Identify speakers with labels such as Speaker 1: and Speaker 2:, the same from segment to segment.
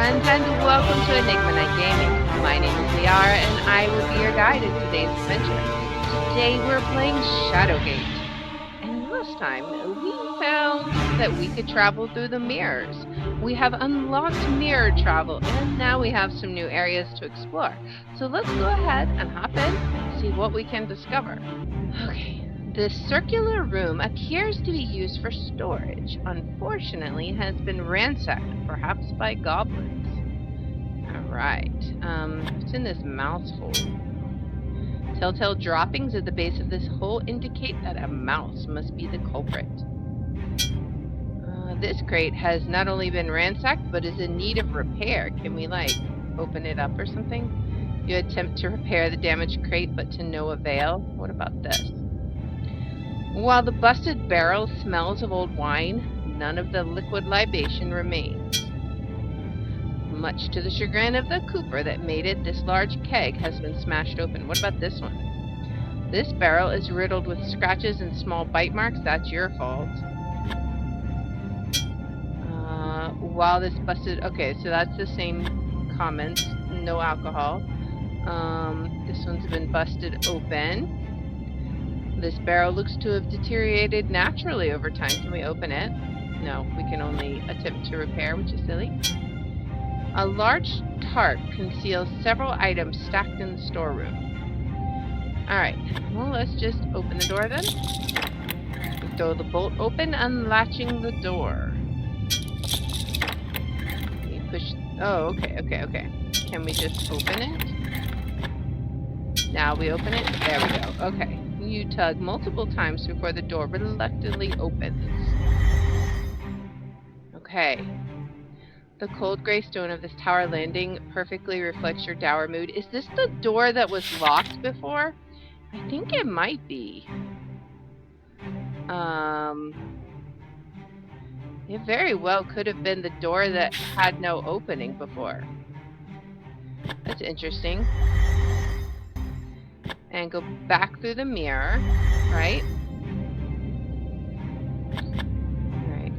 Speaker 1: friends, and welcome to Enigma Night Gaming. My name is Liara, and I will be your guide in today's adventure. Today we're playing Shadowgate. And last time, we found that we could travel through the mirrors. We have unlocked mirror travel, and now we have some new areas to explore. So let's go ahead and hop in and see what we can discover. Okay. This circular room appears to be used for storage. Unfortunately, it has been ransacked, perhaps by goblins. Alright, what's in this mouse hole? Telltale droppings at the base of this hole indicate that a mouse must be the culprit. This crate has not only been ransacked, but is in need of repair. Can we, like, open it up or something? You attempt to repair the damaged crate, but to no avail. What about this? While the busted barrel smells of old wine, none of the liquid libation remains. Much to the chagrin of the cooper that made it, this large keg has been smashed open. What about this one? This barrel is riddled with scratches and small bite marks. That's your fault. While this busted... Okay, so that's the same comments. No alcohol. This one's been busted open. This barrel looks to have deteriorated naturally over time. Can we open it? No, we can only attempt to repair, which is silly. A large tarp conceals several items stacked in the storeroom. Alright, well, let's just open the door then. We throw the bolt open, unlatching the door. We push... Oh, okay. Can we just open it? Now we open it? There we go. Okay. You tug multiple times before the door reluctantly opens. Okay. The cold gray stone of this tower landing perfectly reflects your dour mood. Is this the door that was locked before? I think it might be. It very well could have been the door that had no opening before. That's interesting. And go back through the mirror, right? Alright,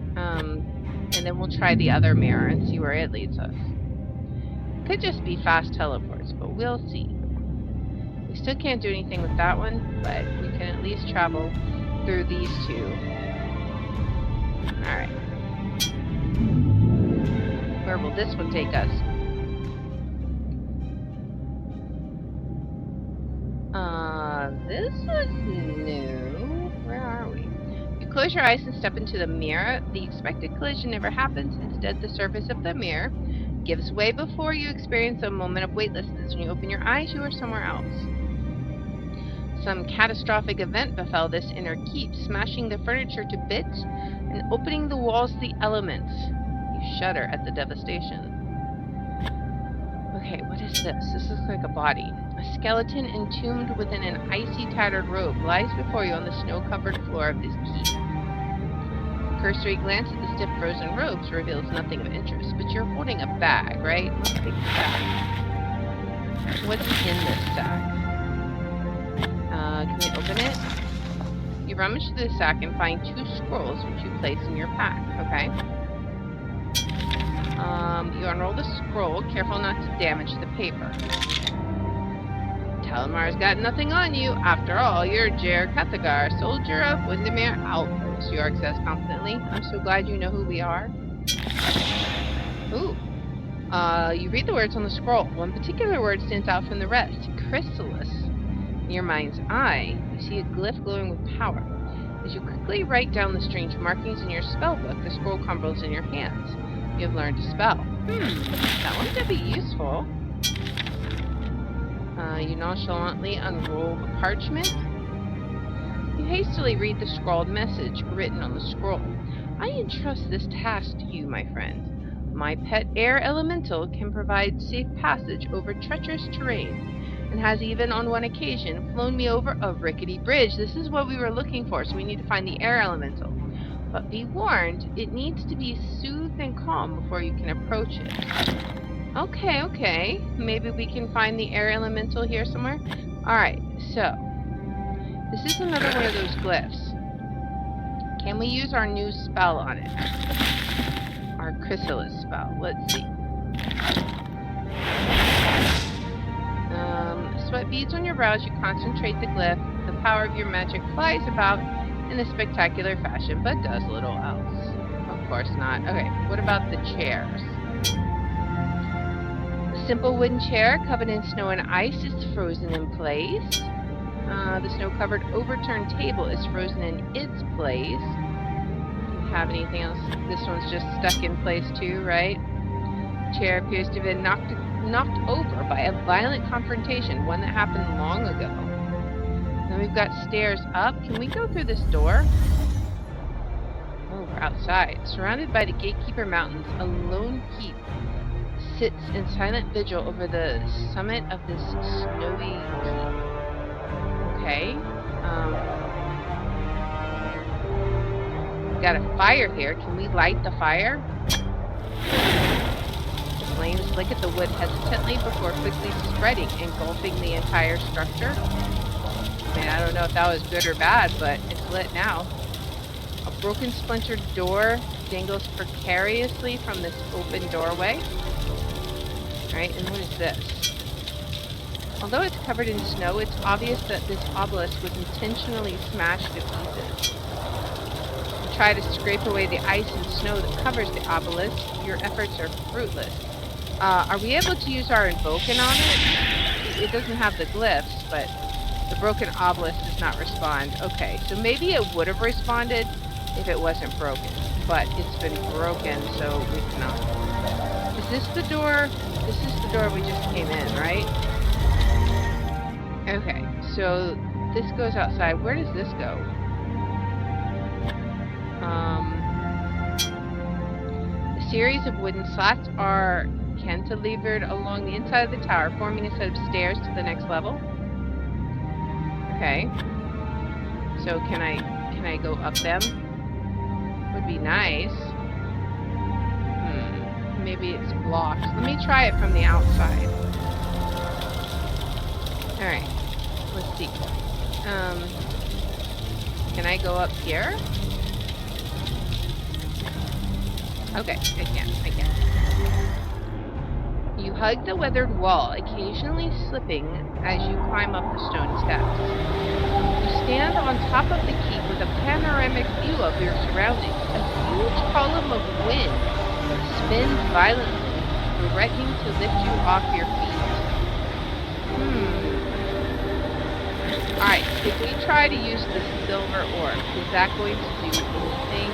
Speaker 1: and then we'll try the other mirror and see where it leads us. Could just be fast teleports, but we'll see. We still can't do anything with that one, but we can at least travel through these two. Alright. Where will this one take us? This is new. Where are we? You close your eyes and step into the mirror. The expected collision never happens. Instead, the surface of the mirror gives way before you experience a moment of weightlessness. When you open your eyes, you are somewhere else. Some catastrophic event befell this inner keep, smashing the furniture to bits and opening the walls to the elements. You shudder at the devastation. Okay, what is this? This looks like a body. A skeleton entombed within an icy, tattered robe lies before you on the snow-covered floor of this keep. A cursory glance at the stiff, frozen robes reveals nothing of interest, but you're holding a bag, right? Let's take the bag. What's in this sack? Can we open it? You rummage through the sack and find 2 scrolls, which you place in your pack, okay? You unroll the scroll, careful not to damage the paper. Talamar's got nothing on you. After all, you're Jer Kathagar, soldier of Windermere Outpost, York says confidently. I'm so glad you know who we are. Ooh. You read the words on the scroll. One particular word stands out from the rest. Chrysalis. In your mind's eye, you see a glyph glowing with power. As you quickly write down the strange markings in your spellbook, the scroll crumbles in your hands. You have learned to spell. That one could be useful. You nonchalantly unroll the parchment. You hastily read the scrawled message written on the scroll. I entrust this task to you, my friend. My pet air elemental can provide safe passage over treacherous terrain, and has even on one occasion flown me over a rickety bridge. This is what we were looking for, so we need to find the air elemental. But be warned, it needs to be soothed and calm before you can approach it. Okay. Maybe we can find the air elemental here somewhere? Alright, so. This is another one of those glyphs. Can we use our new spell on it? Our chrysalis spell. Let's see. Sweat beads on your brows. You concentrate the glyph. The power of your magic flies about in a spectacular fashion, but does little else. Of course not. Okay, what about the chairs? The simple wooden chair covered in snow and ice is frozen in place. The snow-covered overturned table is frozen in its place. Do we have anything else? This one's just stuck in place too, right? Chair appears to have been knocked over by a violent confrontation, one that happened long ago. Then we've got stairs up. Can we go through this door? Oh, we're outside. Surrounded by the Gatekeeper Mountains, a lone keep sits in silent vigil over the summit of this snowy peak. Okay. We've got a fire here. Can we light the fire? The flames lick at the wood hesitantly before quickly spreading, engulfing the entire structure. I mean, I don't know if that was good or bad, but it's lit now. A broken, splintered door dangles precariously from this open doorway. Right, and what is this? Although it's covered in snow, it's obvious that this obelisk was intentionally smashed to pieces. You try to scrape away the ice and snow that covers the obelisk. Your efforts are fruitless. Are we able to use our Invoken on it? It doesn't have the glyphs, but the broken obelisk does not respond. Okay, so maybe it would have responded if it wasn't broken, but it's been broken, so we cannot. Is this the door? This is the door we just came in, right? Okay, so this goes outside. Where does this go? A series of wooden slats are cantilevered along the inside of the tower, forming a set of stairs to the next level. Okay. So can I go up them? Would be nice. Maybe it's blocked. Let me try it from the outside. Alright. Let's see. Can I go up here? Okay, I can. You hug the weathered wall, occasionally slipping as you climb up the stone steps. You stand on top of the keep with a panoramic view of your surroundings. A huge column of wind spins violently, threatening to lift you off your feet. Alright, if we try to use the silver orb, is that going to do anything?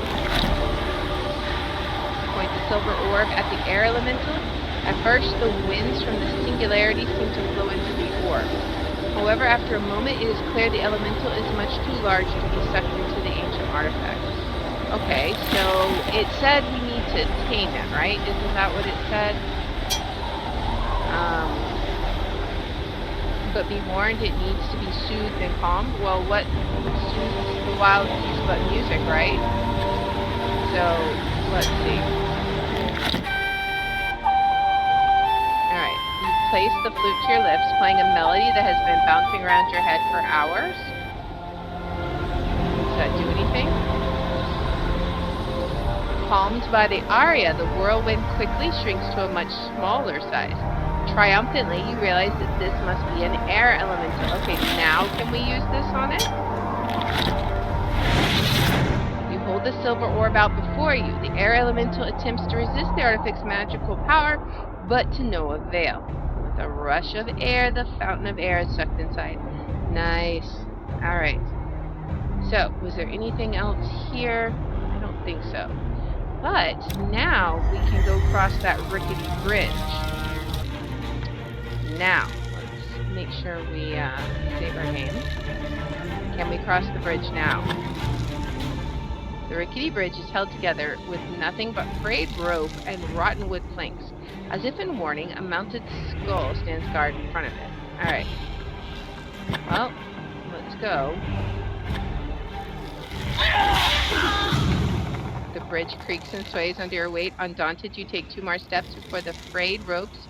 Speaker 1: Point the silver orb at the air elemental. At first, the winds from the singularity seem to flow into the orb. However, after a moment, it is clear the elemental is much too large to be sucked into the ancient artifact. Okay, so it said we need to tame it, right? Isn't that what it said? But be warned, it needs to be soothed and calmed. Well, what soothes the wild beast but music, right? So, let's see. Alright, you place the flute to your lips, playing a melody that has been bouncing around your head for hours. Does that do anything? Calmed by the aria, the whirlwind quickly shrinks to a much smaller size. Triumphantly, you realize that this must be an air elemental. Okay, now can we use this on it? You hold the silver orb out before you. The air elemental attempts to resist the artifact's magical power, but to no avail. With a rush of air, the fountain of air is sucked inside. Nice. Alright. So, was there anything else here? I don't think so. But now we can go cross that rickety bridge. Now, let's make sure we save our game. Can we cross the bridge now? The rickety bridge is held together with nothing but frayed rope and rotten wood planks. As if in warning, a mounted skull stands guard in front of it. Alright. Well, let's go. The bridge creaks and sways under your weight. Undaunted, you take 2 more steps before the frayed ropes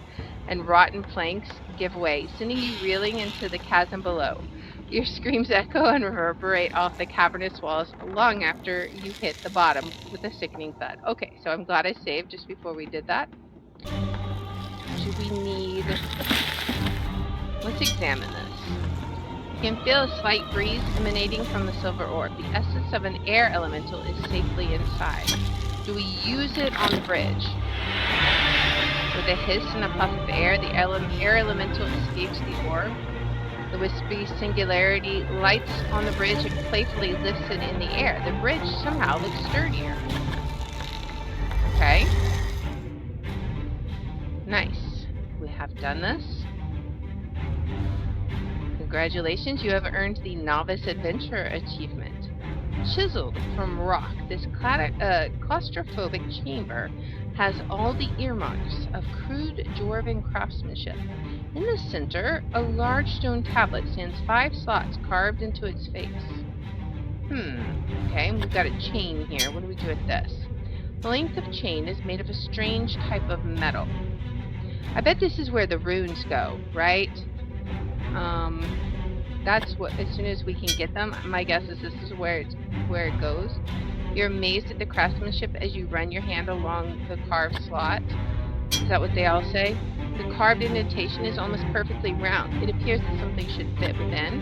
Speaker 1: and rotten planks give way, sending you reeling into the chasm below. Your screams echo and reverberate off the cavernous walls long after you hit the bottom with a sickening thud. Okay, so I'm glad I saved just before we did that. do we need? Let's examine this. You can feel a slight breeze emanating from the silver orb. The essence of an air elemental is safely inside. Do we use it on the bridge? With a hiss and a puff of air, the air elemental escapes the orb. The wispy singularity lights on the bridge and playfully lifts it in the air. The bridge somehow looks sturdier. Okay. Nice. We have done this. Congratulations, you have earned the Novice Adventurer achievement. Chiseled from rock, this claustrophobic chamber has all the earmarks of crude dwarven craftsmanship. In the center, a large stone tablet stands 5 slots carved into its face. Okay, we've got a chain here. What do we do with this? The length of chain is made of a strange type of metal. I bet this is where the runes go, right? That's what, as soon as we can get them, my guess is this is where it goes. You're amazed at the craftsmanship as you run your hand along the carved slot. Is that what they all say? The carved indentation is almost perfectly round. It appears that something should fit within.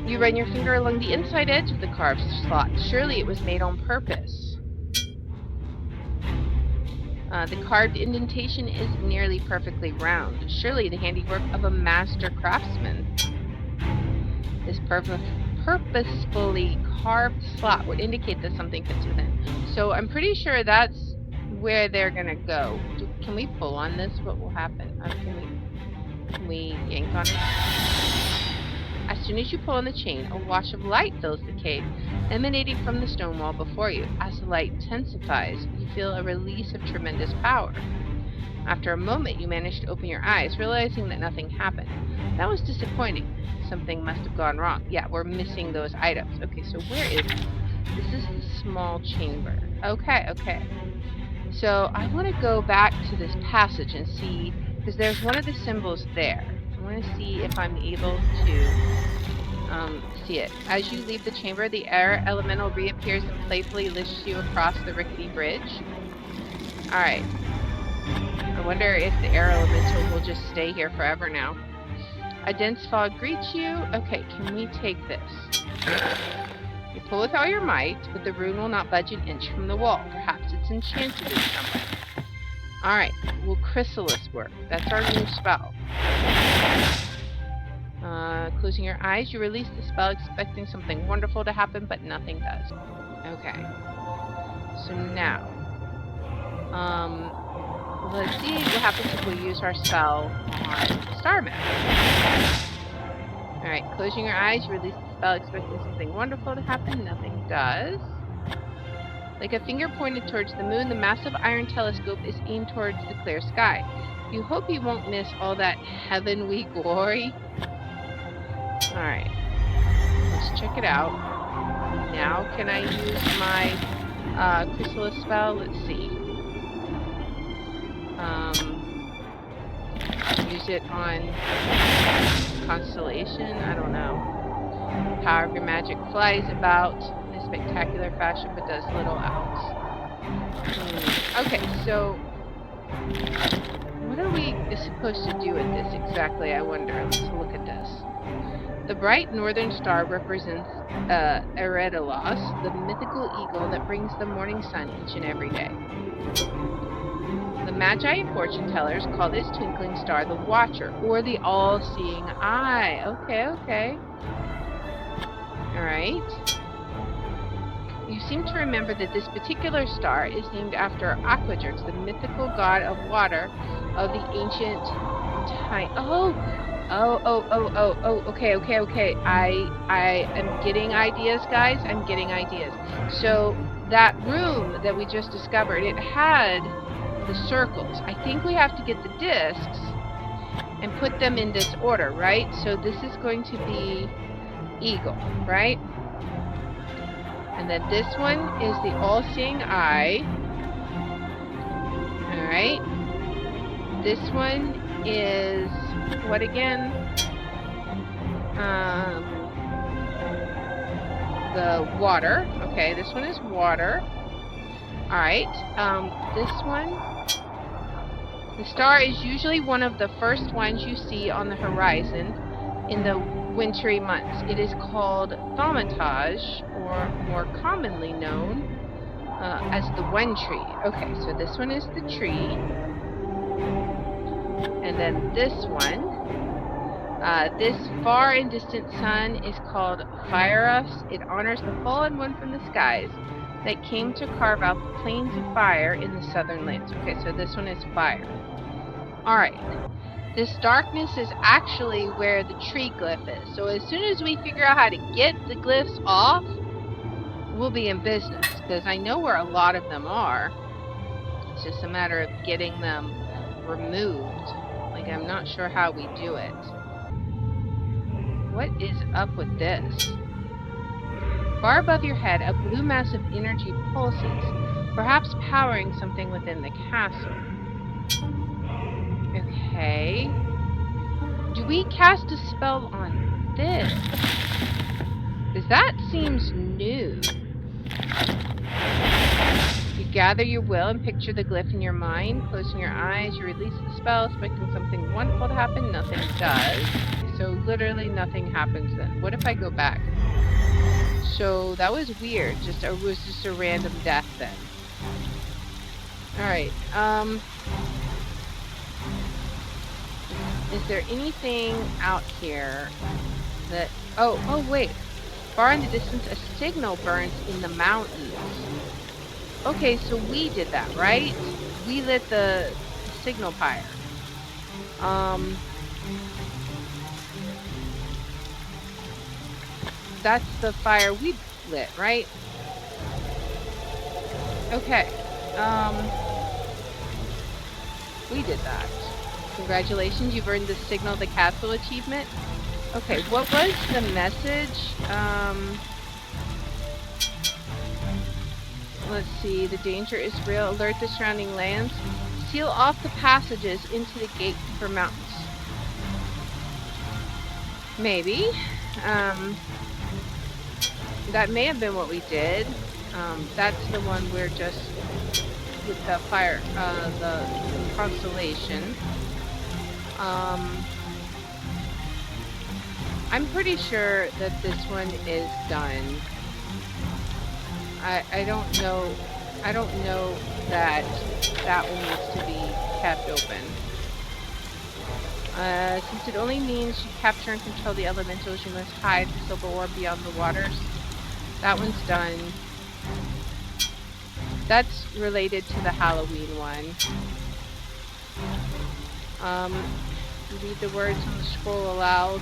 Speaker 1: You run your finger along the inside edge of the carved slot. Surely it was made on purpose. The carved indentation is nearly perfectly round. Surely the handiwork of a master craftsman. This purposefully carved slot would indicate that something fits within. So I'm pretty sure that's where they're gonna go. Can we pull on this? What will happen? Can we yank on it? As soon as you pull on the chain, a wash of light fills the cave, emanating from the stone wall before you. As the light intensifies, you feel a release of tremendous power. After a moment, you manage to open your eyes, realizing that nothing happened. That was disappointing. Something must have gone wrong. Yeah, we're missing those items. Okay, so where is it? This is the small chamber. Okay. So I want to go back to this passage and see, because there's one of the symbols there. I want to see if I'm able to see it. As you leave the chamber, the air elemental reappears and playfully lifts you across the rickety bridge. Alright. I wonder if the air elemental will just stay here forever now. A dense fog greets you. Okay, can we take this? You pull with all your might, but the rune will not budge an inch from the wall. Perhaps it's enchanted in some way. Alright, will Chrysalis work? That's our new spell. Closing your eyes, you release the spell expecting something wonderful to happen, but nothing does. Okay. So now, let's see what happens if we use our spell on Starman. Alright, closing your eyes, you release the spell expecting something wonderful to happen, nothing does. Like a finger pointed towards the moon, the massive iron telescope is aimed towards the clear sky. You hope you won't miss all that heavenly glory. Alright, let's check it out. Now, can I use my Chrysalis spell? Let's see. Use it on Constellation? I don't know. The power of your magic flies about in a spectacular fashion, but does little else. Okay, so what are we supposed to do with this exactly, I wonder? Let's look at this. The bright northern star represents Eredalos, the mythical eagle that brings the morning sun each and every day. The Magi and fortune tellers call this twinkling star the Watcher, or the all-seeing eye. Okay. Alright. You seem to remember that this particular star is named after Aquadrix, the mythical god of water of the ancient time. Okay. I am getting ideas, guys. I'm getting ideas. So that room that we just discovered, it had the circles. I think we have to get the discs and put them in this order, right? So this is going to be eagle, right? And then this one is the all-seeing eye. Alright. This one is what again? The water. Okay, this one is water. Alright, this one. The star is usually one of the first ones you see on the horizon in the wintry months. It is called thaumatage, or more commonly known as the Wen tree. Okay, so this one is the tree. And then this one, this far and distant sun is called Phaeros. It honors the fallen one from the skies that came to carve out the plains of fire in the southern lands. Okay, so this one is fire. Alright, this darkness is actually where the tree glyph is. So as soon as we figure out how to get the glyphs off, we'll be in business. Because I know where a lot of them are. It's just a matter of getting them removed. Like, I'm not sure how we do it. What is up with this? Far above your head, a blue mass of energy pulses, perhaps powering something within the castle. Okay. Do we cast a spell on this? Because that seems new. You gather your will and picture the glyph in your mind. Closing your eyes, you release the spell, expecting something wonderful to happen. Nothing does. So literally nothing happens then. What if I go back? So that was weird. It was just a random death then. Alright, is there anything out here that... Oh, wait. Far in the distance, a signal burns in the mountains. Okay, so we did that, right? We lit the signal pyre. That's the fire we lit, right? Okay. We did that. Congratulations, you've earned the Signal the Castle achievement. Okay, what was the message? Let's see, the danger is real. Alert the surrounding lands. Seal off the passages into the Gatekeeper Mountains. Maybe. That may have been what we did. That's the one we're just with the fire, the constellation. I'm pretty sure that this one is done. I don't know. I don't know that that one needs to be kept open. Since it only means you capture and control the elementals, you must hide the silver orb beyond the waters. That one's done. That's related to the Halloween one. Read the words on the scroll aloud.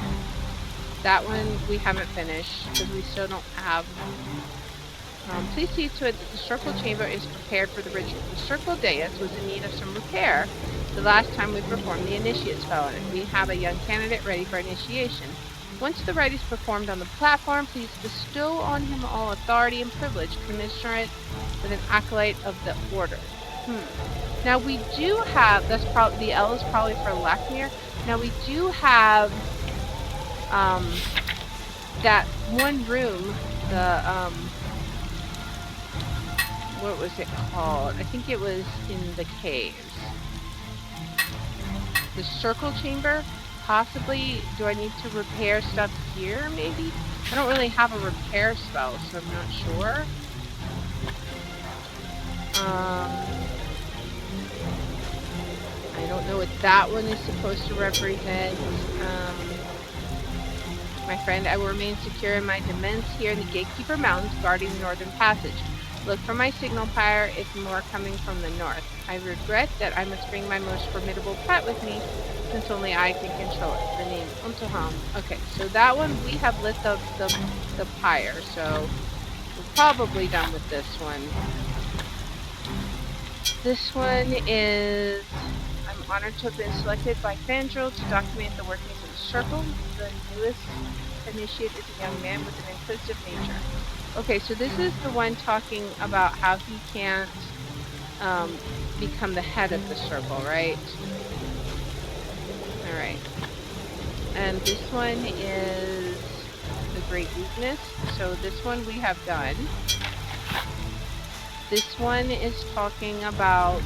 Speaker 1: That one we haven't finished because we still don't have. Please see to it that the circle chamber is prepared for the ritual. The circle dais was in need of some repair the last time we performed the initiate spell on it. We have a young candidate ready for initiation. Once the rite is performed on the platform, please bestow on him all authority and privilege commensurate with an acolyte of the order. Now we do have, that's probably, the L is probably for Lakmir. Now we do have that one room, the what was it called? I think it was in the caves. The circle chamber? Possibly. Do I need to repair stuff here, maybe? I don't really have a repair spell, so I'm not sure. I don't know what that one is supposed to represent. My friend, I will remain secure in my demesne here in the Gatekeeper Mountains, guarding the northern passage. Look for my signal pyre if more coming from the north. I regret that I must bring my most formidable pet with me, since only I can control it. The name Umtaham. Okay, so that one we have lit the pyre, so we're probably done with this one. This one is, I'm honored to have been selected by Fandral to document the workings of the circle. The newest initiate is a young man with an inquisitive nature. Okay, so this is the one talking about how he can't become the head of the circle, right? Alright. And this one is the Great Weakness. So this one we have done. This one is talking about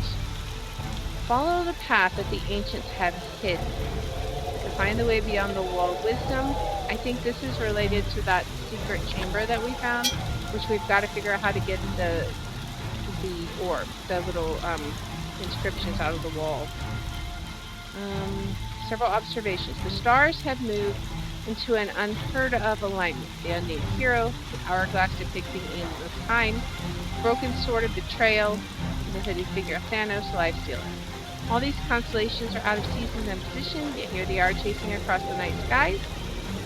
Speaker 1: follow the path that the ancients have hidden. To find the way beyond the wall of wisdom. I think this is related to that secret chamber that we found, which we've got to figure out how to get the orb, the little inscriptions out of the wall. Several observations. The stars have moved into an unheard of alignment. The unnamed hero, the hourglass depicting endless time, broken sword of betrayal, the hooded figure of Thanos, life stealer. All these constellations are out of season and position, yet here they are chasing across the night skies.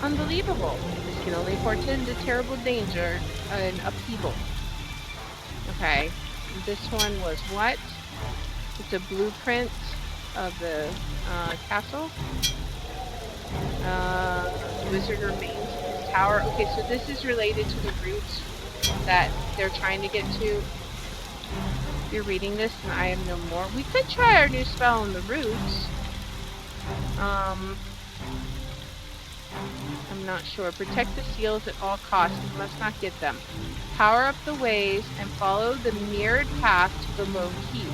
Speaker 1: Unbelievable. This can only portend a terrible danger and upheaval. Okay, this one was what? It's a blueprint of the castle. The wizard remains in his tower. Okay, so this is related to the route that they're trying to get to. If you're reading this and I have no more, we could try our new spell on the roots. I'm not sure. Protect the seals at all costs. You must not get them. Power up the ways and follow the mirrored path to the lone key.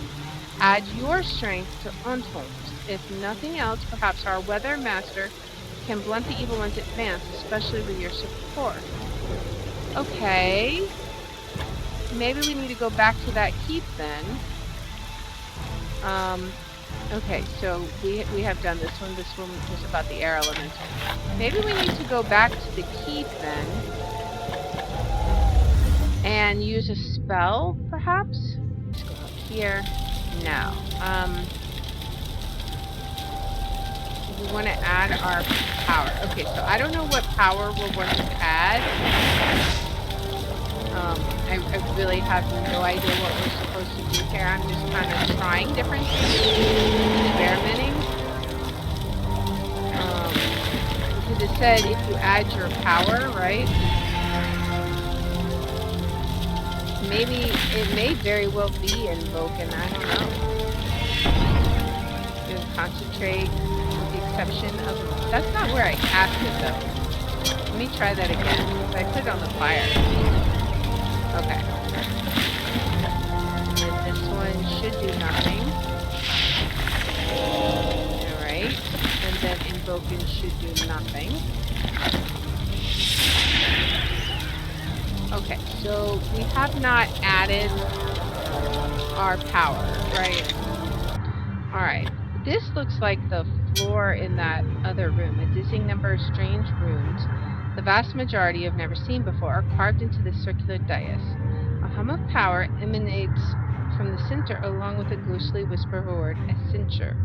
Speaker 1: Add your strength to Unholm's. If nothing else, perhaps our weather master can blunt the evil one's advance, especially with your support. Okay. Maybe we need to go back to that keep then. Okay, so we have done this one. This one was about the air elemental. Maybe we need to go back to the keep then and use a spell, perhaps? Let's go up here. Now, we want to add our power. Okay, so I don't know what power we're going to add. I really have no idea what we're supposed to do here. I'm just kind of trying different things, experimenting. Because it said if you add your power, right? Maybe it may very well be invoking. I don't know. You can concentrate, with the exception of. That's not where I cast it though. Let me try that again. I put it on the fire. Okay. And this one should do nothing. Alright. And then invoking should do nothing. Okay, so we have not added our power, right? Alright. This looks like the floor in that other room. A dizzying number of strange runes, the vast majority you've never seen before, are carved into this circular dais. A hum of power emanates from the center along with a ghostly whisper of a word, Accenture.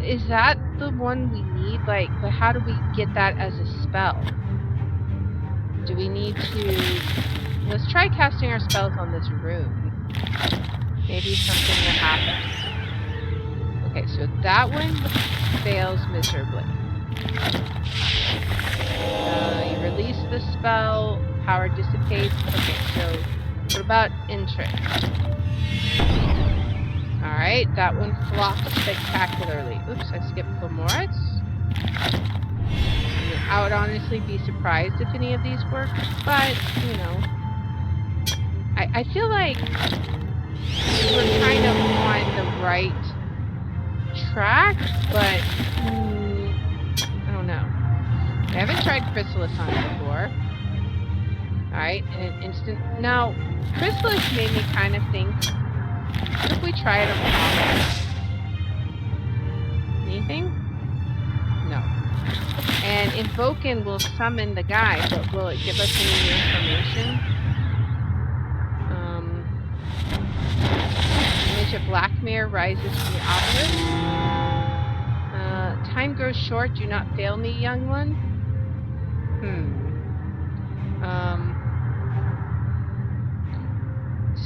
Speaker 1: Is that the one we need? Like, but how do we get that as a spell? Do we need to... Let's try casting our spells on this room. Maybe something will happen. Okay, so that one fails miserably. You release the spell, power dissipates. Okay, so what about interest? Alright, that one flopped spectacularly. Oops, I skipped Fomorix. I would honestly be surprised if any of these work, but, you know. I feel like we're kind of on the right track, but I don't know. I haven't tried Chrysalis on it before. Alright, and an instant... Now, Chrysalis made me kind of think, what if we try it on Fomorix? Anything? No. And Invokin will summon the guy, but will it give us any new information? Image of Blackmare rises from the obelisk. Time grows short, do not fail me, young one.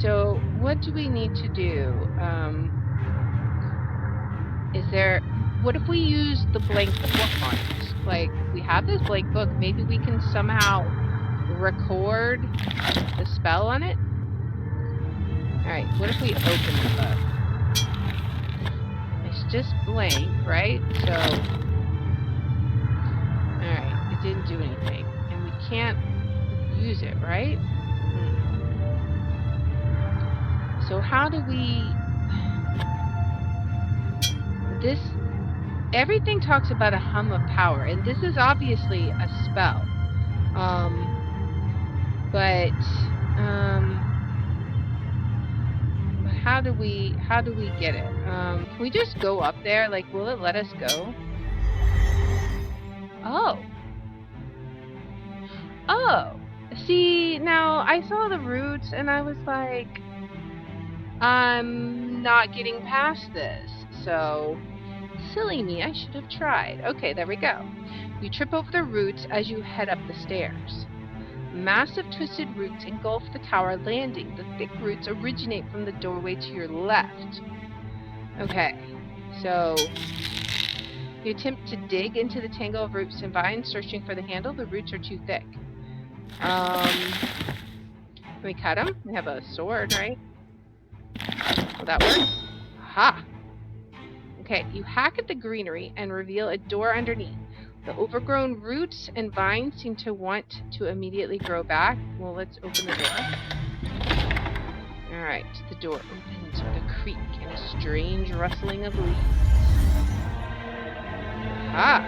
Speaker 1: So, what do we need to do? Is there... What if we use the blank book on it? Like, we have this blank book, maybe we can somehow record the spell on it? Alright, what if we open the book? It's just blank, right? So... Alright, it didn't do anything. And we can't use it, right? So how do we... Everything talks about a hum of power, and this is obviously a spell. But how do we get it? Can we just go up there? Like, will it let us go? Oh, see, now I saw the roots and I was like, I'm not getting past this. So, silly me, I should have tried. Okay, there we go. You trip over the roots as you head up the stairs. Massive twisted roots engulf the tower landing. The thick roots originate from the doorway to your left. Okay, so you attempt to dig into the tangle of roots and vines, searching for the handle. The roots are too thick. Can we cut them? We have a sword, right? Will that work? Aha! Okay, you hack at the greenery and reveal a door underneath. The overgrown roots and vines seem to want to immediately grow back. Well, let's open the door. Alright, the door opens with a creak and a strange rustling of leaves. Ah!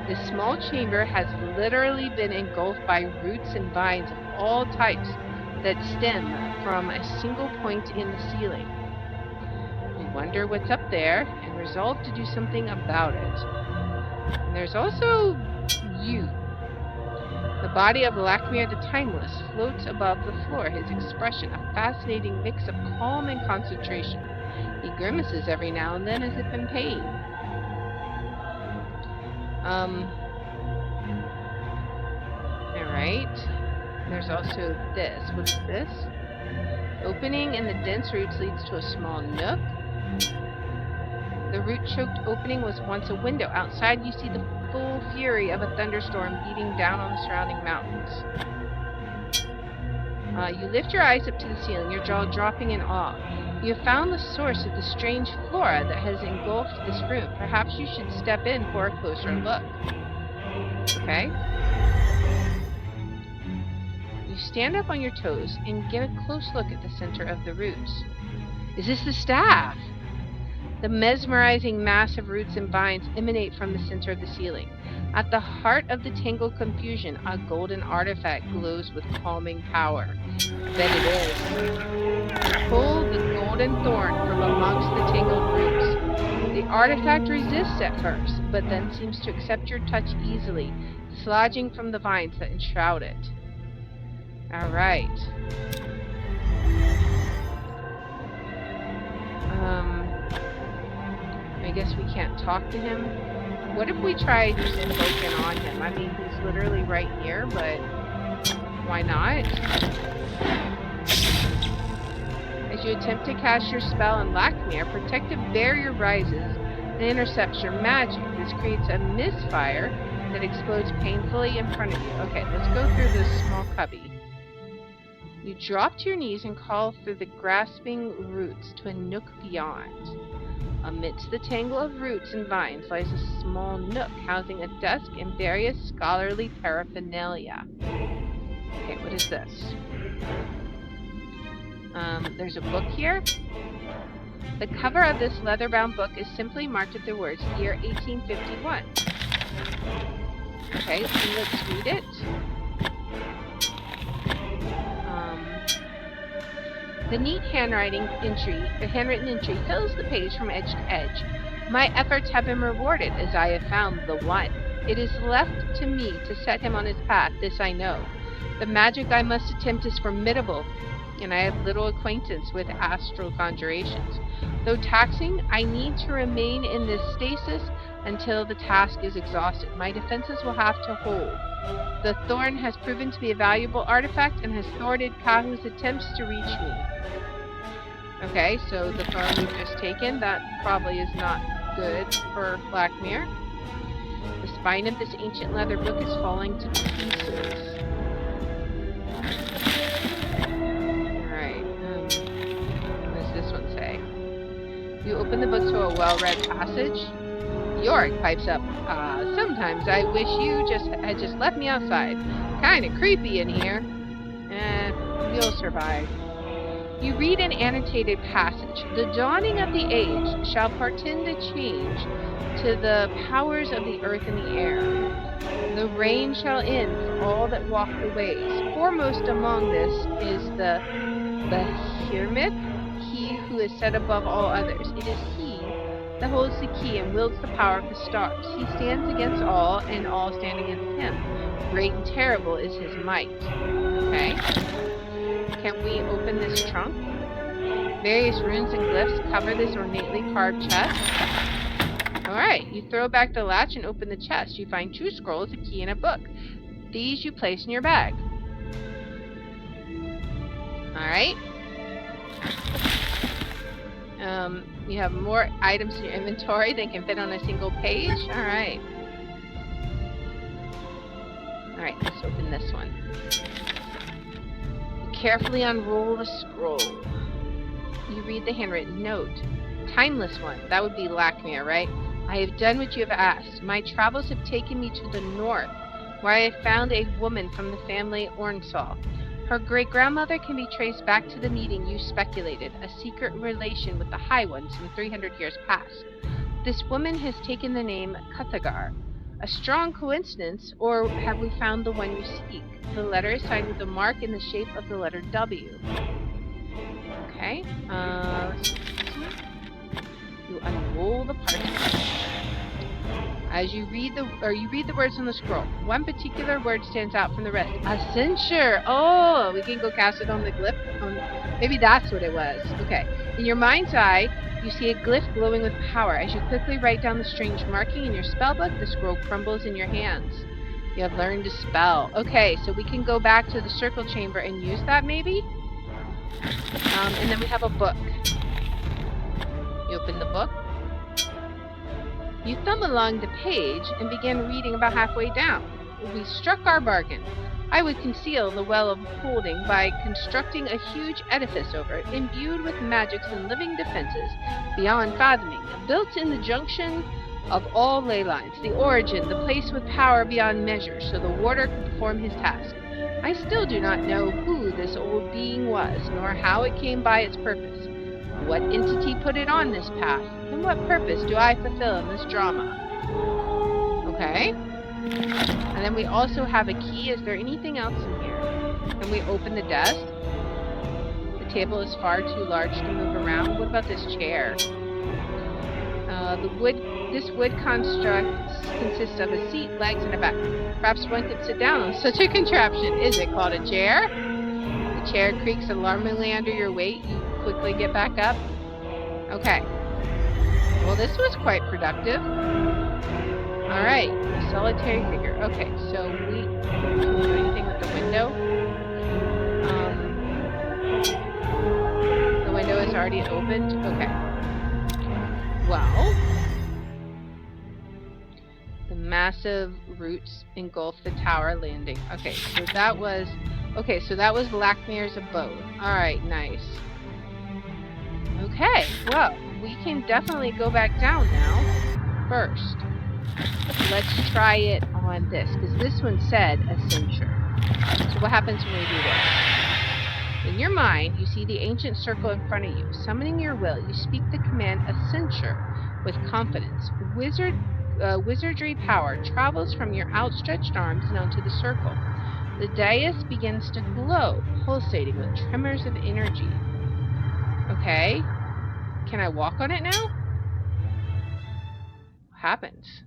Speaker 1: This small chamber has literally been engulfed by roots and vines of all types that stem from a single point in the ceiling. We wonder what's up there and resolve to do something about it. And there's also you. The body of Lakmir the Timeless floats above the floor, his expression a fascinating mix of calm and concentration. He grimaces every now and then as if in pain. Alright. There's also this. What's this? Opening in the dense roots leads to a small nook. The root-choked opening was once a window. Outside, you see the full fury of a thunderstorm beating down on the surrounding mountains. You lift your eyes up to the ceiling, your jaw dropping in awe. You have found the source of the strange flora that has engulfed this room. Perhaps you should step in for a closer look. Okay. You stand up on your toes and get a close look at the center of the roots. Is this the staff? The mesmerizing mass of roots and vines emanate from the center of the ceiling. At the heart of the tangled confusion, a golden artifact glows with calming power. Then it is. Pull the golden thorn from amongst the tangled roots. The artifact resists at first, but then seems to accept your touch easily, dislodging from the vines that enshroud it. Alright. I guess we can't talk to him. What if we try just invoking on him? I mean, he's literally right here, but why not? As you attempt to cast your spell on Lakmir, a protective barrier rises and intercepts your magic. This creates a misfire that explodes painfully in front of you. Okay, let's go through this small cubby. You drop to your knees and call through the grasping roots to a nook beyond. Amidst the tangle of roots and vines lies a small nook housing a desk and various scholarly paraphernalia. Okay, what is this? There's a book here. The cover of this leather-bound book is simply marked with the words, year 1851. Okay, so let's read it. The neat handwritten entry fills the page from edge to edge. My efforts have been rewarded, as I have found the one. It is left to me to set him on his path, this I know. The magic I must attempt is formidable, and I have little acquaintance with astral conjurations. Though taxing, I need to remain in this stasis until the task is exhausted. My defenses will have to hold. The thorn has proven to be a valuable artifact and has thwarted Kahu's attempts to reach me. Okay, so the thorn we've just taken, that probably is not good for Lakmir. The spine of this ancient leather book is falling to pieces. Alright, what does this one say? You open the book to a well-read passage. Yorick pipes up. Sometimes I wish you had just left me outside. Kinda creepy in here. You'll survive. You read an annotated passage. The dawning of the age shall portend a change to the powers of the earth and the air. The rain shall end for all that walk the ways. Foremost among this is the Hermit, he who is set above all others. It is he that holds the key and wields the power of the stars. He stands against all, and all stand against him. Great and terrible is his might. Okay. Can we open this trunk? Various runes and glyphs cover this ornately carved chest. Alright, you throw back the latch and open the chest. You find 2 scrolls, a key, and a book. These you place in your bag. Alright. You have more items in your inventory than can fit on a single page. Alright. Alright, let's open this one. You carefully unroll the scroll. You read the handwritten note. Timeless one. That would be Lakmir, right? I have done what you have asked. My travels have taken me to the north, where I have found a woman from the family Ornsal. Her great-grandmother can be traced back to the meeting you speculated, a secret relation with the High One some 300 years past. This woman has taken the name Kathagar. A strong coincidence, or have we found the one you seek? The letter is signed with a mark in the shape of the letter W. Okay, let's see. You unroll the parchment. As you read the words on the scroll. One particular word stands out from the rest. A censure. Oh, we can go cast it on the glyph. Maybe that's what it was. Okay. In your mind's eye, you see a glyph glowing with power. As you quickly write down the strange marking in your spellbook, the scroll crumbles in your hands. You have learned to spell. Okay, so we can go back to the circle chamber and use that maybe? And then we have a book. You open the book. You thumb along the page and begin reading about halfway down. We struck our bargain. I would conceal the Well of Holding by constructing a huge edifice over it, imbued with magics and living defenses beyond fathoming, built in the junction of all ley lines, the origin, the place with power beyond measure, so the warder could perform his task. I still do not know who this old being was, nor how it came by its purpose. What entity put it on this path, and what purpose do I fulfill in this drama? Okay. And then we also have a key. Is there anything else in here? Can we open the desk? The table is far too large to move around. What about this chair? This wood construct consists of a seat, legs, and a back. Perhaps one could sit down on such a contraption. Is it called a chair? The chair creaks alarmingly under your weight. You quickly get back up. Okay. Well, this was quite productive. Alright, a solitary figure. Okay, so we can do anything with the window. The window is already opened. Okay. Well, the massive roots engulf the tower landing. Okay, so that was Lakmir's abode. Alright, nice. Okay, well, we can definitely go back down now. First, let's try it on this, because this one said a censure. So what happens when we do this? In your mind, you see the ancient circle in front of you. Summoning your will, you speak the command a censure with confidence. Wizardry power travels from your outstretched arms and onto the circle. The dais begins to glow, pulsating with tremors of energy. Okay. Can I walk on it now? What happens?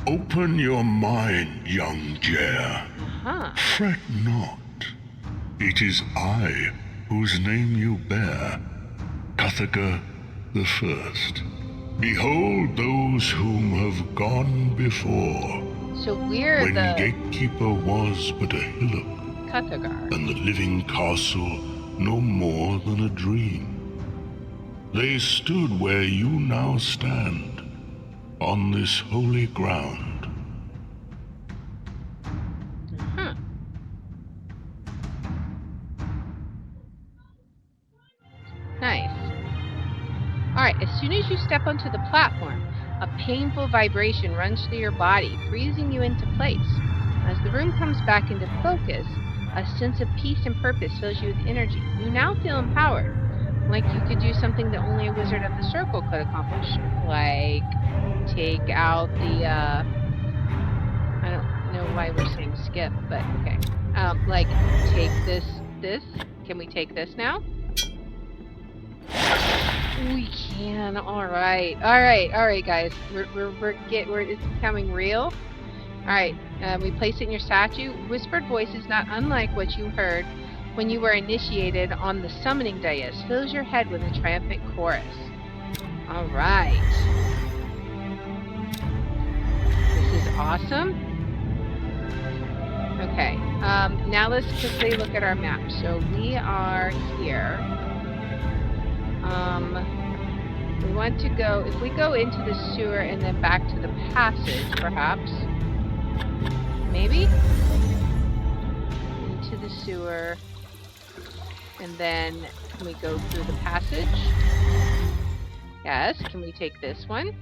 Speaker 2: Open your mind, young Jer. Fret not. It is I whose name you bear, Kathagar the First. Behold those whom have gone before.
Speaker 1: So we're
Speaker 2: when Gatekeeper was but a hillock,
Speaker 1: Kathagar,
Speaker 2: and the living castle no more than a dream. They stood where you now stand, on this holy ground.
Speaker 1: Nice. Alright, as soon as you step onto the platform, a painful vibration runs through your body, freezing you into place. As the room comes back into focus, A sense of peace and purpose fills you with energy. You now feel empowered. Like you could do something that only a wizard of the circle could accomplish. Like take out the I don't know why we're saying skip, but okay. Like take this. Can we take this now? We can. All right, guys. It's becoming real. All right. We place it in your statue. Whispered voices, not unlike what you heard when you were initiated on the summoning dais, fills your head with a triumphant chorus. All right. This is awesome. Okay. Now let's quickly look at our map. So we are here. We want to go, if we go into the sewer and then back to the passage, perhaps. Maybe? Into the sewer. And then, can we go through the passage? Yes, can we take this one?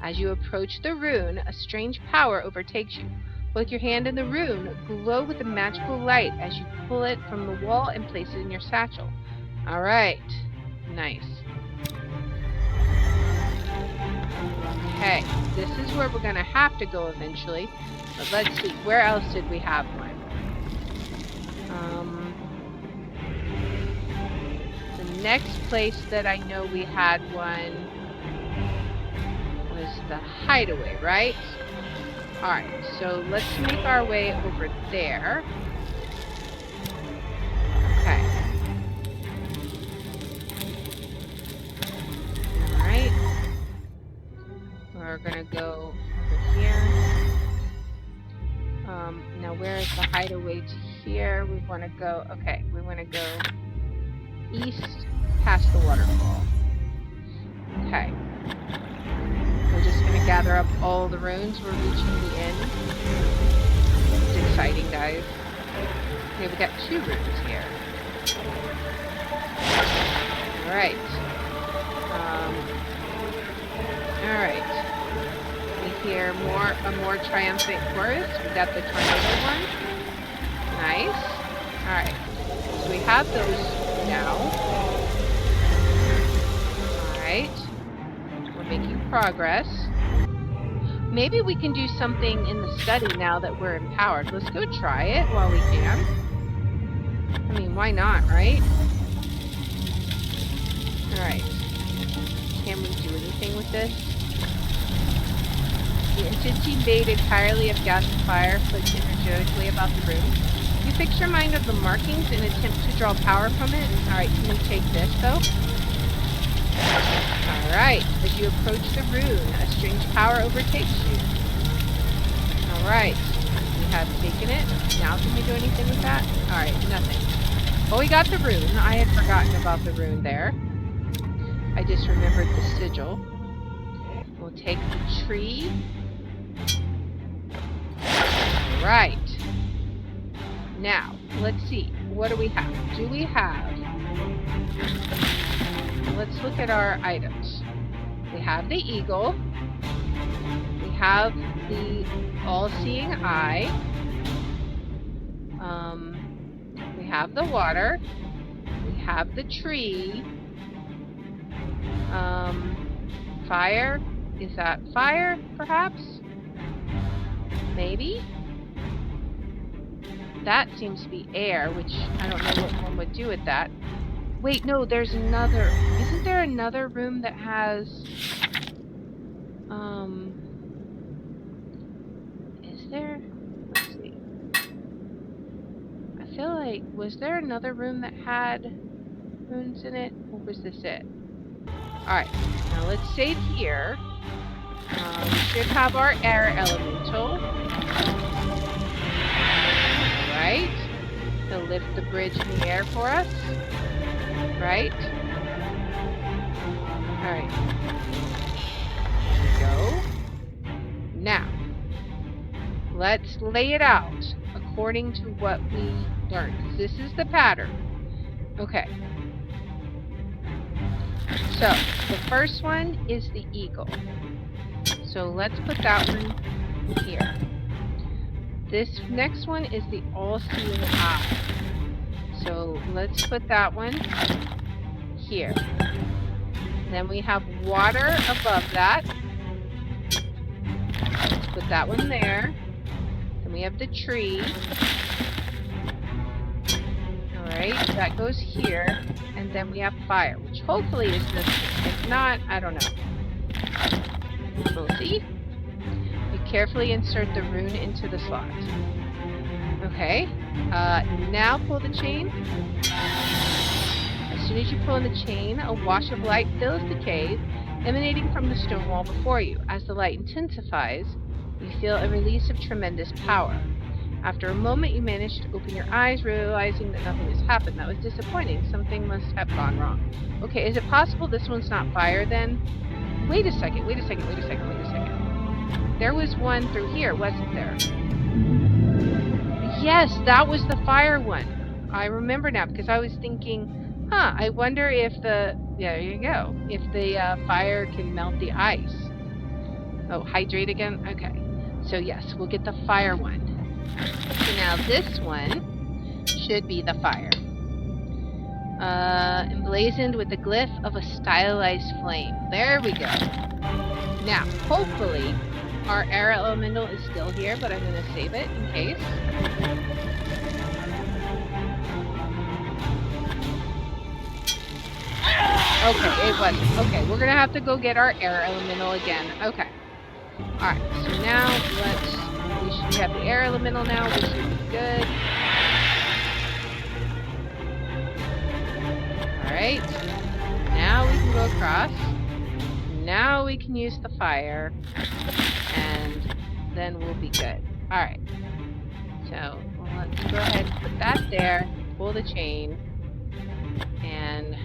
Speaker 1: As you approach the rune, a strange power overtakes you. Both your hand and the rune glow with a magical light as you pull it from the wall and place it in your satchel. Alright. Nice. Okay, this is where we're going to have to go eventually. But let's see, where else did we have one? The next place that I know we had one was the hideaway, right? Alright, so let's make our way over there. Okay. Alright. We're gonna go over here. Now where is the hideaway to here? We want to go, okay, we want to go east past the waterfall. Okay. We're just going to gather up all the runes. We're reaching the end. It's exciting, guys. Okay, we got 2 runes here. Alright. Alright. We hear a more triumphant chorus. We got the tornado one. Nice. Alright. So we have those now. Alright. We're making progress. Maybe we can do something in the study now that we're empowered. Let's go try it while we can. I mean, why not, right? Alright. Can we do anything with this? The entity made entirely of gas and fire flits energetically about the room. You fix your mind on the markings and attempt to draw power from it. Alright, can we take this though? Alright, as you approach the rune, a strange power overtakes you. Alright, we have taken it. Now can we do anything with that? Alright, nothing. Well, we got the rune. I had forgotten about the rune there. I just remembered the sigil. We'll take the tree. Alright. Now, let's see. What do we have? Do we have... Let's look at our items. We have the eagle. We have the all-seeing eye. We have the water. We have the tree. Fire. Is that fire, perhaps? Maybe? That seems to be air, which I don't know what one would do with that. Wait, no, there's another. Isn't there another room that has... Is there? Let's see. I feel like... Was there another room that had runes in it? Or was this it? Alright, now let's save here. We should have our air elemental. Right? To lift the bridge in the air for us. Right? Alright. Go. Now, let's lay it out according to what we learned. This is the pattern. Okay. So, the first one is the eagle. So let's put that one here. This next one is the all-seeing eye. So let's put that one here. Then we have water above that. Let's put that one there. Then we have the tree. Alright, that goes here. And then we have fire, which hopefully is this one. If not, I don't know. We'll see. You carefully insert the rune into the slot. Okay. Now pull the chain. As soon as you pull in the chain, a wash of light fills the cave, emanating from the stone wall before you. As the light intensifies, you feel a release of tremendous power. After a moment, you manage to open your eyes, realizing that nothing has happened. That was disappointing. Something must have gone wrong. Okay, is it possible this one's not fire then? Wait a second. There was one through here, wasn't there? Yes, that was the fire one. I remember now because I was thinking, I wonder if the... Yeah, there you go. If the fire can melt the ice. Oh, hydrate again? Okay. So yes, we'll get the fire one. So now this one should be the fire. Emblazoned with the glyph of a stylized flame. There we go. Now, hopefully, our air elemental is still here, but I'm going to save it in case. Okay, it wasn't. Okay, we're going to have to go get our air elemental again. Okay. Alright, so now we have the air elemental now, which should be good. Alright. Now we can go across. Now we can use the fire. And then we'll be good. Alright. So, let's go ahead and put that there. Pull the chain. And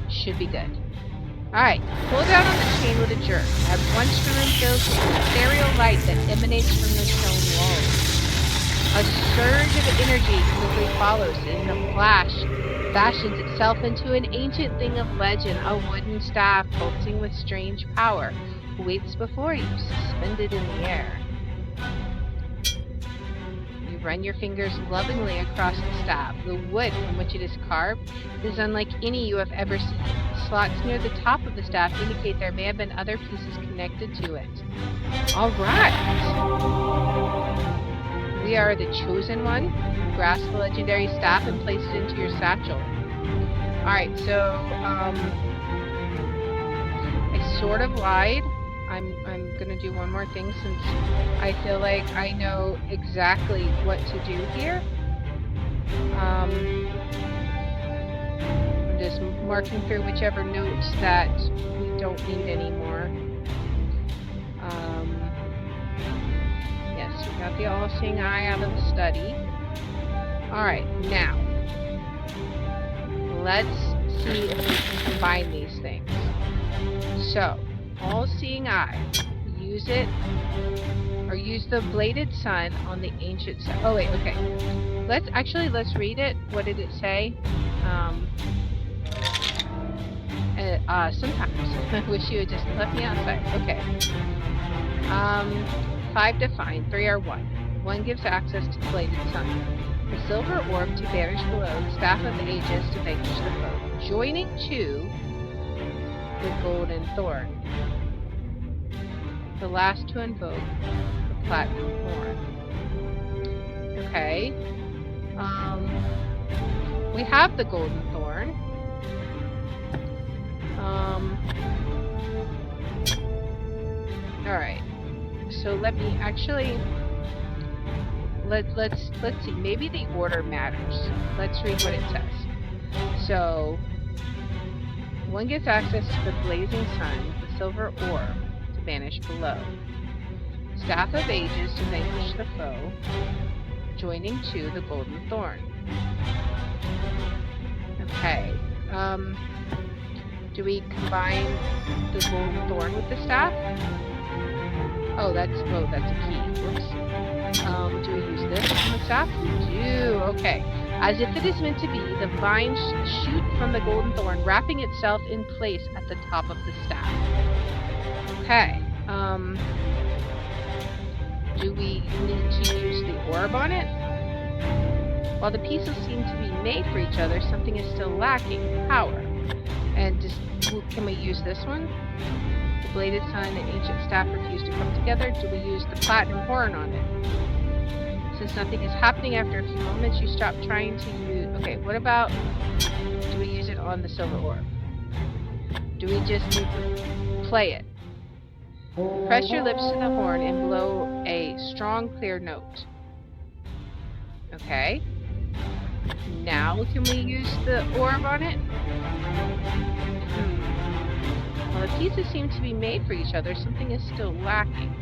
Speaker 1: should be good. Alright, pull down on the chain with a jerk. As one strand fills with ethereal light that emanates from the stone walls. A surge of energy quickly follows, and the flash fashions itself into an ancient thing of legend, a wooden staff pulsing with strange power, waits before you, suspended in the air. You run your fingers lovingly across the staff. The wood from which it is carved is unlike any you have ever seen. Slots near the top of the staff indicate there may have been other pieces connected to it. Alright! We are the chosen one. Grasp the legendary staff and place it into your satchel. Alright, so, I sort of lied. I'm gonna do one more thing since I feel like I know exactly what to do here. I'm just marking through whichever notes that we don't need anymore. Yes, we got the all-seeing eye out of the study. Alright, now, let's see if we can combine these things. So, all-seeing eye. Use it, or use the bladed sun on the ancient sun. Oh wait, okay. Let's read it. What did it say? Sometimes. I wish you had just left me outside. Okay. 5 to find, 3 are 1. 1 gives access to the bladed sun. The silver orb to banish below, the staff of the ages to vanquish the foe. Joining to the golden thorn. The last to invoke the platinum horn. Okay. We have the golden thorn. Alright. So let me actually let's see. Maybe the order matters. Let's read what it says. So 1 gets access to the blazing sun, the silver orb to banish below. Staff of ages to vanquish the foe. Joining to the golden thorn. Okay. Do we combine the golden thorn with the staff? Oh, that's a key. Whoops. Do we use this on the staff? We do. Okay. As if it is meant to be, the vines shoot from the golden thorn, wrapping itself in place at the top of the staff. Okay. Do we need to use the orb on it? While the pieces seem to be made for each other, something is still lacking, power. And can we use this one? The bladed sun and ancient staff refuse to come together. Do we use the platinum horn on it? Since nothing is happening after a few moments, you stop trying to use... Okay, what about... Do we use it on the silver orb? Do we just need to play it? Press your lips to the horn and blow a strong, clear note. Okay. Now, can we use the orb on it? Well, the pieces seem to be made for each other. Something is still lacking.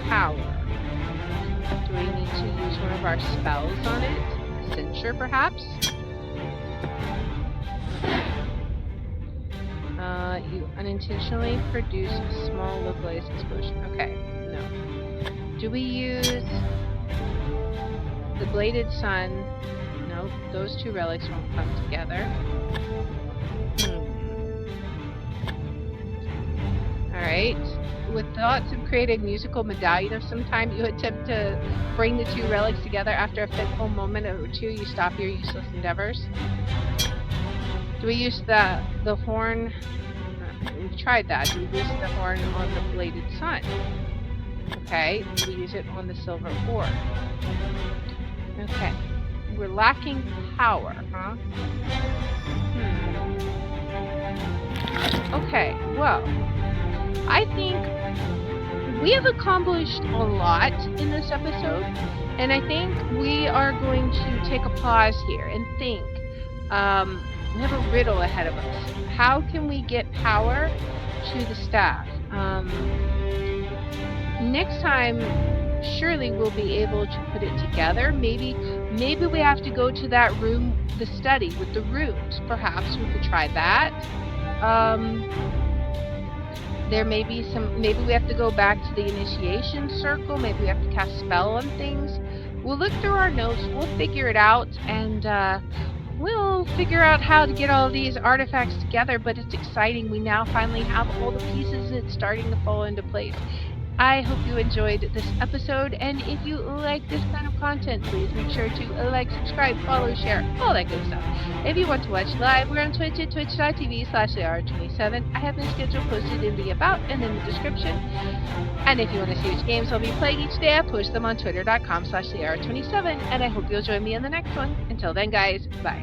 Speaker 1: Power. Do we need to use one of our spells on it? A censure, perhaps? You unintentionally produce a small localized explosion. Okay, no. Do we use the bladed sun? No, those two relics won't come together. Alright. With thoughts of creating a musical medallion of some kind, you attempt to bring the two relics together. After a fitful moment or two, you stop your useless endeavors. Do we use the horn? We've tried that. Do we use the horn on the bladed sun? Okay. Do we use it on the silver orb? Okay. We're lacking power, huh? Okay, well, I think we have accomplished a lot in this episode, and I think we are going to take a pause here and think. We have a riddle ahead of us. How can we get power to the staff? Next time, surely we'll be able to put it together. Maybe we have to go to that room, the study with the runes. Perhaps we could try that. There may be some, maybe we have to go back to the initiation circle. Maybe we have to cast spell on things. We'll look through our notes. We'll figure it out, and we'll figure out how to get all these artifacts together. But it's exciting. We now finally have all the pieces. It's starting to fall into place. I hope you enjoyed this episode, and if you like this kind of content, please make sure to like, subscribe, follow, share, all that good stuff. If you want to watch live, we're on Twitch at twitch.tv/LeAra27. I have my schedule posted in the About and in the description. And if you want to see which games I'll be playing each day, I post them on twitter.com/LeAra27, and I hope you'll join me in the next one. Until then, guys, bye.